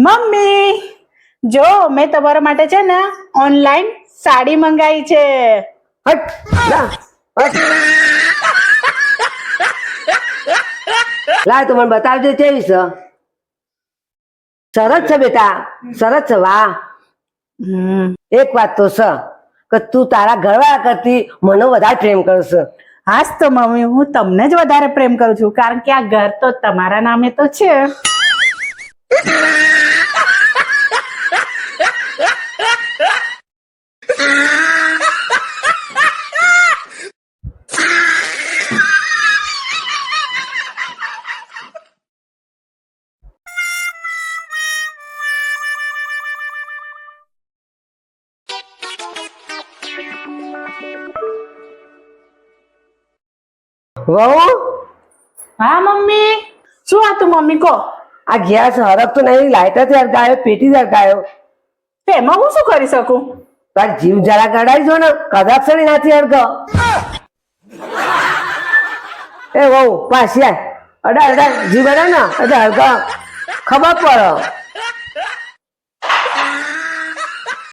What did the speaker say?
Mummy જો મેં તમારા માટે છે ને ઓનલાઈન સાડી મંગાવી છે. હટ લા હટ. લાય તું મને બતાવજે કેવી છે. સરસ છે બેટા, સરસ છે. વાહ. એક વાત તો છે કે તું તારા ઘરવાળા કરતી મને વધારે પ્રેમ કરશે. હાસ તો મમ્મી હું તમને જ વધારે પ્રેમ કરું છું કારણ કે આ ઘર તો તમારા નામે તો છે. વહુ હા મમ્મી શું હતું મમ્મી કહો. આ ગેસ હરકતો નહીં, લાઇટરથી હરકાયો, પેટી હરકાયો. એમાં હું શું કરી શકું. તાર જીવ જરા ગડાઈ જો ને કદાચ સડી નાથી હરકો. એ વહુ પાછી આય. અડા અડા જીવ અડા ને એટલે હરકો ખબર પડે.